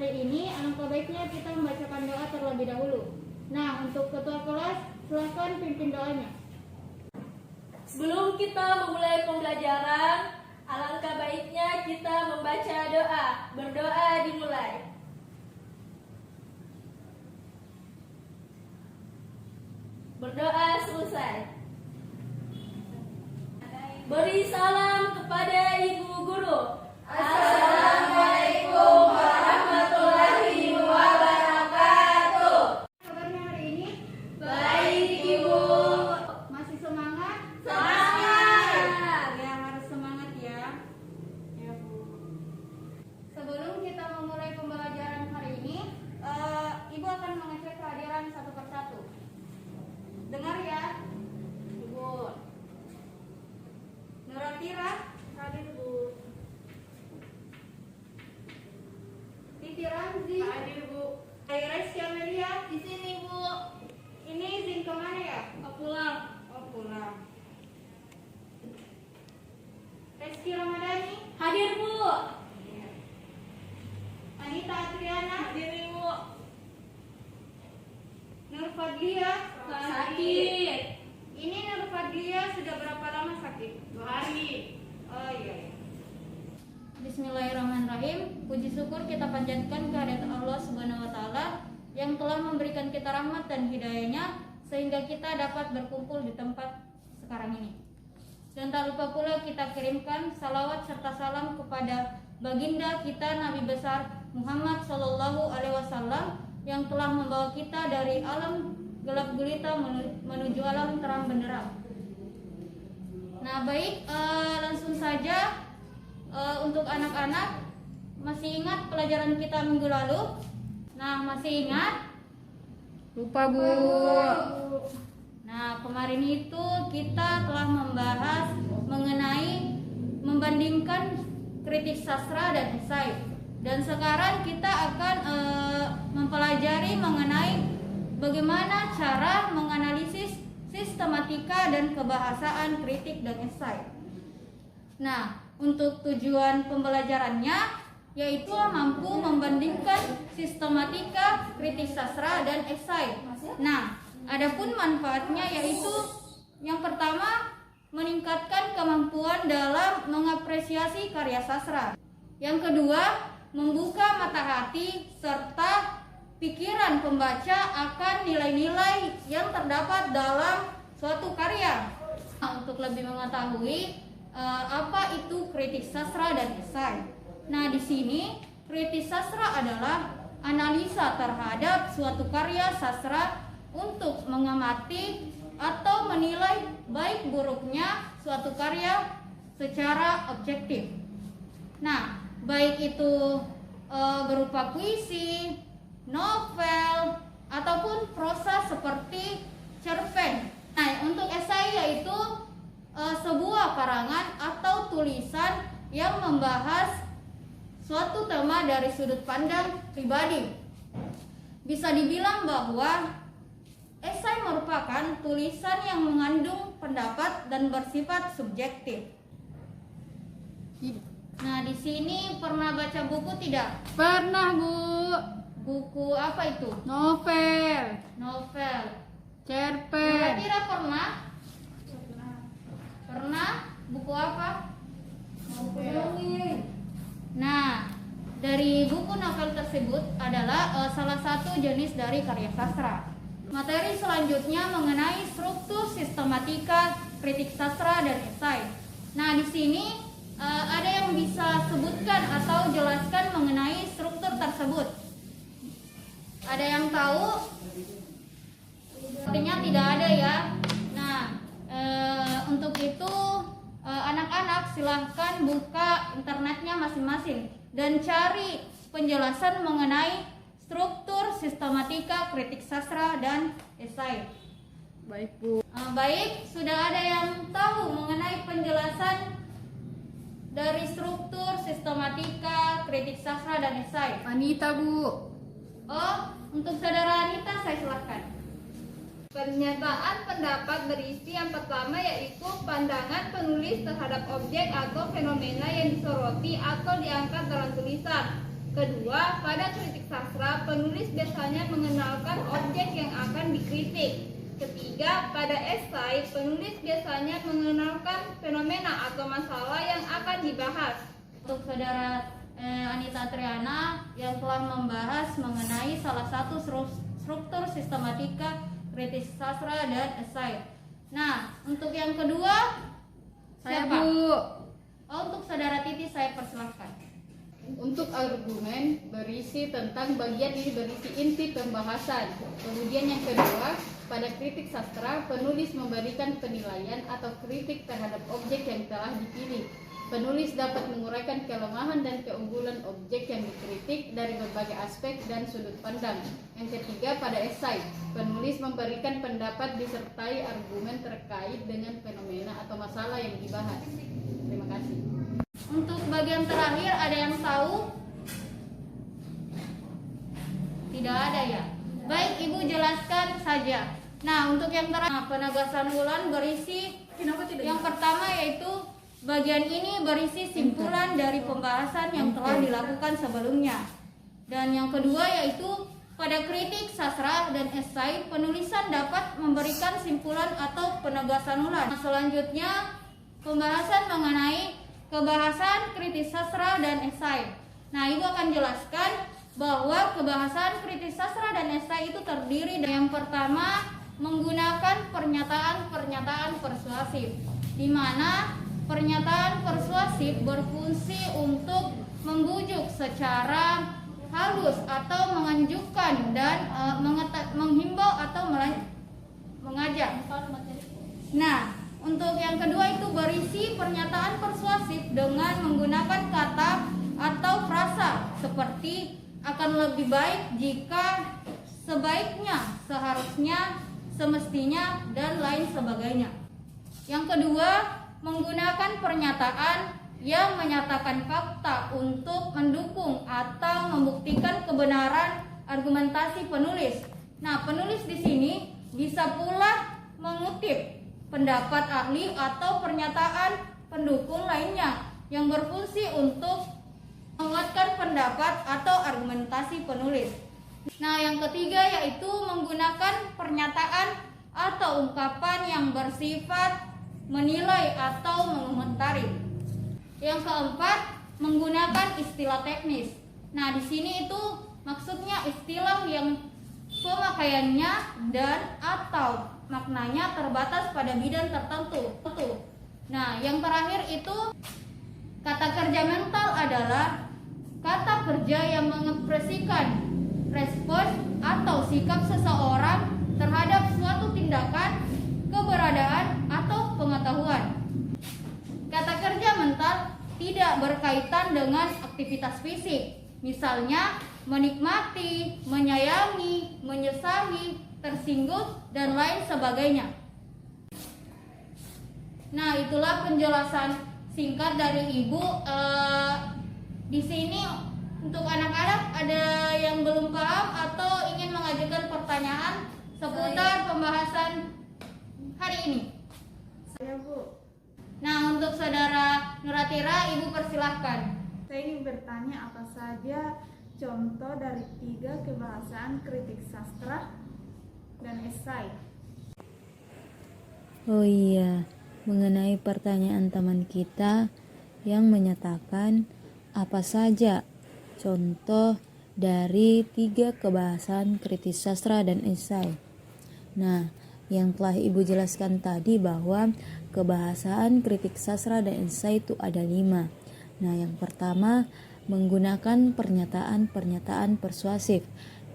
hari ini, alangkah baiknya kita membacakan doa terlebih dahulu. Nah, untuk ketua kelas, silakan pimpin doanya. Sebelum kita memulai pembelajaran, alangkah baiknya kita membaca doa. Berdoa dimulai. Berdoa selesai. Beri salam kepada Ibu Guru. Assalamualaikum warahmatullahi wabarakatuh. Kabarnya hari ini? Baik, Ibu. Masih semangat? Semangat. Ya, harus semangat ya. Ya, Bu. Sebelum kita memulai pembelajaran hari ini, Ibu akan mengecek kehadiran satu persatu. Dengar ya, Ibu. Nuratira, hadir Bu. Titi Ramzi, Hadir, Bu. Iris Amelia, Di sini, Bu. ini izin kemana ya? Pulang. Oh, pulang. Reski Ramadhani, Hadir, Bu. Anita Adriana, Hadir, Bu. Nur Fadlia, Sakit. Ini Nur Fadlia sudah berapa lama sakit? 2 hari. Oh iya. Bismillahirrahmanirrahim. Puji syukur kita panjatkan kehadirat Allah Subhanahu wa taala yang telah memberikan kita rahmat dan hidayahnya sehingga kita dapat berkumpul di tempat sekarang ini. Dan tak lupa pula kita kirimkan salawat serta salam kepada baginda kita Nabi besar Muhammad Sallallahu Alaihi Wasallam yang telah membawa kita dari alam gelap gulita menuju alam terang benderang. Nah baik, langsung saja untuk anak-anak, masih ingat pelajaran kita minggu lalu? Nah masih ingat? Lupa, Bu. Nah kemarin itu kita telah membahas mengenai membandingkan kritik sastra dan esai. Dan sekarang kita akan mempelajari mengenai bagaimana cara menganalisis sistematika dan kebahasaan kritik dan esai. Nah, untuk tujuan pembelajarannya yaitu mampu membandingkan sistematika, kritik sastra dan esai. Nah, adapun manfaatnya yaitu yang pertama meningkatkan kemampuan dalam mengapresiasi karya sastra. Yang kedua, membuka mata hati serta pikiran pembaca akan nilai-nilai yang terdapat dalam suatu karya. Nah, untuk lebih mengetahui apa itu kritik sastra dan esai. Nah, di sini kritik sastra adalah analisa terhadap suatu karya sastra untuk mengamati atau menilai baik buruknya suatu karya secara objektif. Nah, baik itu berupa puisi, novel, ataupun prosa seperti cerpen. Nah, untuk esai yaitu sebuah karangan atau tulisan yang membahas suatu tema dari sudut pandang pribadi. Bisa dibilang bahwa esai merupakan tulisan yang mengandung pendapat dan bersifat subjektif. Nah, di sini pernah baca buku tidak? Pernah, Bu. Buku apa itu? Novel, Novel. cerpen. Kira-kira pernah? Pernah? Buku apa? Novel. Nah, dari buku novel tersebut adalah salah satu jenis dari karya sastra. Materi selanjutnya mengenai struktur sistematika, kritik sastra dan esai. Nah, di sini ada yang bisa sebutkan atau jelaskan mengenai struktur tersebut. Ada yang tahu? Sepertinya tidak ada ya. Nah, untuk itu anak-anak silahkan buka internetnya masing-masing dan cari penjelasan mengenai struktur sistematika, kritik sastra dan esai. Baik, Bu. Baik, sudah ada yang tahu mengenai penjelasan dari struktur sistematika, kritik sastra dan esai? Anita, Bu. Oh, untuk saudara Anita saya silakan. Pernyataan pendapat berisi yang pertama yaitu pandangan penulis terhadap objek atau fenomena yang disoroti atau diangkat dalam tulisan. Kedua, pada kritik sastra, penulis biasanya mengenalkan objek yang akan dikritik. Ketiga, pada esai, penulis biasanya mengenalkan fenomena atau masalah yang akan dibahas. Untuk saudara Anita Triana yang telah membahas mengenai salah satu struktur sistematika kritis sastra dan esai. Nah, untuk yang kedua Saya siapa? Bu. Oh, untuk saudara Titi saya persilahkan. Untuk argumen berisi tentang bagian ini berisi inti pembahasan. Kemudian yang kedua, pada kritik sastra, penulis memberikan penilaian atau kritik terhadap objek yang telah dipilih. Penulis dapat menguraikan kelemahan dan keunggulan objek yang dikritik dari berbagai aspek dan sudut pandang. Yang ketiga, pada esai, penulis memberikan pendapat disertai argumen terkait dengan fenomena atau masalah yang dibahas. Terima kasih. Untuk bagian terakhir ada yang tahu? Tidak ada ya? Baik, Ibu jelaskan saja. Nah, untuk yang terakhir, penegasan ulang berisi yang pertama yaitu bagian ini berisi simpulan dari pembahasan yang telah dilakukan sebelumnya. Dan yang kedua yaitu pada kritik sastra dan esai, penulisan dapat memberikan simpulan atau penegasan ulang. Selanjutnya, pembahasan mengenai kebahasan kritis sastra dan esai. Nah, Ibu akan jelaskan bahwa kebahasan kritis sastra dan esai itu terdiri dari yang pertama menggunakan pernyataan-pernyataan persuasif, di mana pernyataan persuasif berfungsi untuk membujuk secara halus atau menganjurkan dan menghimbau atau mengajak. Nah, untuk yang kedua itu berisi pernyataan persuasif dengan menggunakan kata atau frasa seperti akan lebih baik jika, sebaiknya, seharusnya, semestinya, dan lain sebagainya. Yang kedua, menggunakan pernyataan yang menyatakan fakta untuk mendukung atau membuktikan kebenaran argumentasi penulis. Nah, penulis di sini bisa pula mengutip pendapat ahli atau pernyataan pendukung lainnya yang berfungsi untuk menguatkan pendapat atau argumentasi penulis. Nah, yang ketiga yaitu menggunakan pernyataan atau ungkapan yang bersifat menilai atau mengomentari. Yang keempat, menggunakan istilah teknis. Nah, di sini itu maksudnya istilah yang pemakaiannya dan atau maknanya terbatas pada bidang tertentu. Nah, yang terakhir itu kata kerja mental adalah kata kerja yang mengekspresikan respons atau sikap seseorang terhadap suatu tindakan, keberadaan, atau pengetahuan. Kata kerja mental tidak berkaitan dengan aktivitas fisik, misalnya menikmati, menyayangi, menyesali, tersinggung, dan lain sebagainya. Nah, itulah penjelasan singkat dari Ibu. Di sini untuk anak-anak ada yang belum paham atau ingin mengajukan pertanyaan seputar pembahasan hari ini? Saya Bu, Nah, untuk saudara Nuratira, Ibu persilahkan. saya ingin bertanya apa saja contoh dari 3 kebahasaan kritik sastra dan esai. Oh iya, mengenai pertanyaan teman kita yang menyatakan apa saja contoh dari 3 kebahasan kritis sastra dan esai. Nah, yang telah Ibu jelaskan tadi bahwa kebahasaan kritik sastra dan esai itu ada 5. Nah, yang pertama menggunakan pernyataan-pernyataan persuasif.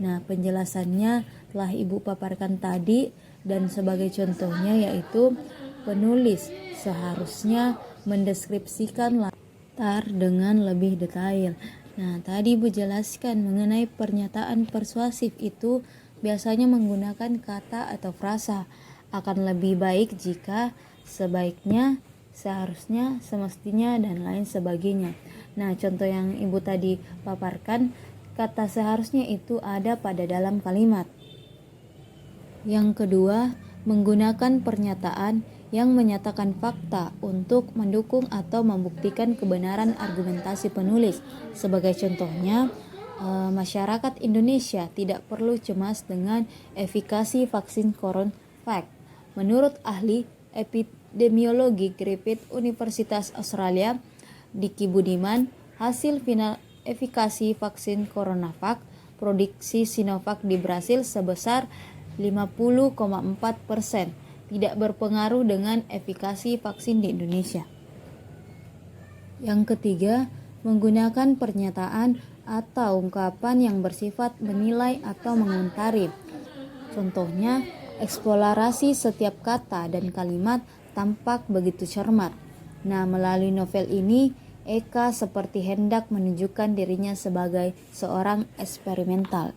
Nah, penjelasannya telah Ibu paparkan tadi dan sebagai contohnya yaitu penulis seharusnya mendeskripsikan latar dengan lebih detail. Nah, tadi Ibu jelaskan mengenai pernyataan persuasif itu biasanya menggunakan kata atau frasa. Akan lebih baik jika, sebaiknya, seharusnya, semestinya, dan lain sebagainya. Nah, contoh yang Ibu tadi paparkan, kata seharusnya itu ada pada dalam kalimat. Yang kedua, menggunakan pernyataan yang menyatakan fakta untuk mendukung atau membuktikan kebenaran argumentasi penulis. Sebagai contohnya, masyarakat Indonesia tidak perlu cemas dengan efikasi vaksin CoronaVac. Menurut ahli epidemiologi Griffith Universitas Australia, Diki Budiman, hasil final efikasi vaksin CoronaVac produksi Sinovac di Brasil sebesar 50,4%, tidak berpengaruh dengan efikasi vaksin di Indonesia. Yang ketiga, menggunakan pernyataan atau ungkapan yang bersifat menilai atau mengomentari. Contohnya, eksplorasi setiap kata dan kalimat tampak begitu cermat. Nah, melalui novel ini, Eka seperti hendak menunjukkan dirinya sebagai seorang eksperimental.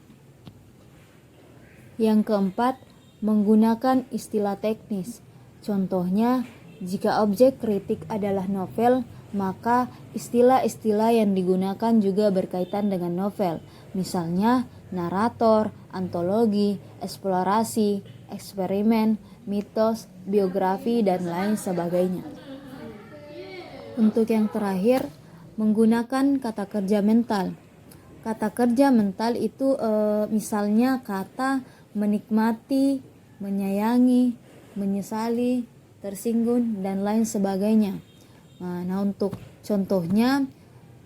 Yang keempat, menggunakan istilah teknis. Contohnya, jika objek kritik adalah novel, maka istilah-istilah yang digunakan juga berkaitan dengan novel. Misalnya, narator, antologi, eksplorasi, eksperimen, mitos, biografi, dan lain sebagainya. Untuk yang terakhir, menggunakan kata kerja mental. Kata kerja mental itu misalnya kata menikmati, menyayangi, menyesali, tersinggung, dan lain sebagainya. Nah, untuk contohnya,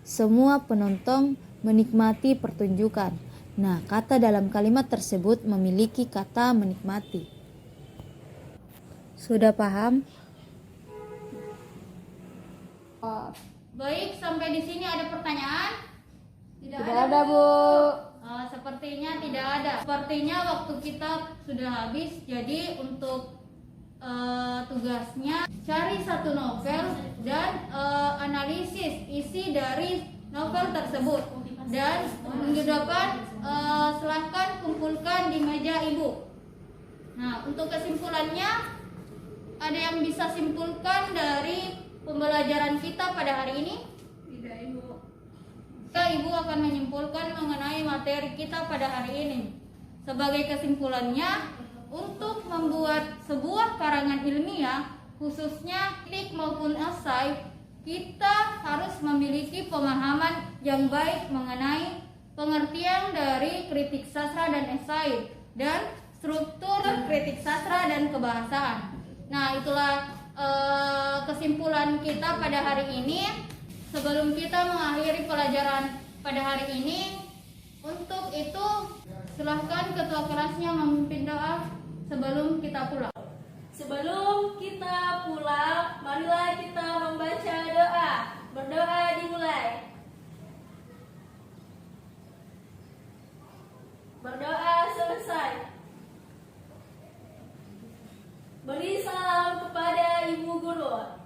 semua penonton menikmati pertunjukan. Nah, kata dalam kalimat tersebut memiliki kata menikmati. Sudah paham? Baik, sampai di sini ada pertanyaan? Tidak ada, Bu. Sepertinya tidak ada. Sepertinya waktu kita sudah habis. Jadi untuk tugasnya cari satu novel dan analisis isi dari novel tersebut. Dan minggu depan silahkan kumpulkan di meja ibu. Nah, untuk kesimpulannya, ada yang bisa simpulkan dari pembelajaran kita pada hari ini? Tidak, Ibu. Ibu akan menyimpulkan mengenai materi kita pada hari ini. Sebagai kesimpulannya, untuk membuat sebuah karangan ilmiah, khususnya kritik maupun esai, kita harus memiliki pemahaman yang baik mengenai pengertian dari kritik sastra dan esai, dan struktur kritik sastra dan kebahasaan. Nah, itulah kesimpulan kita pada hari ini. Sebelum kita mengakhiri pelajaran pada hari ini, untuk itu silahkan ketua kelasnya memimpin doa sebelum kita pulang. Sebelum kita pulang, marilah kita membaca doa. Berdoa dimulai. Berdoa selesai. Beri salam kepada Ibu Guru.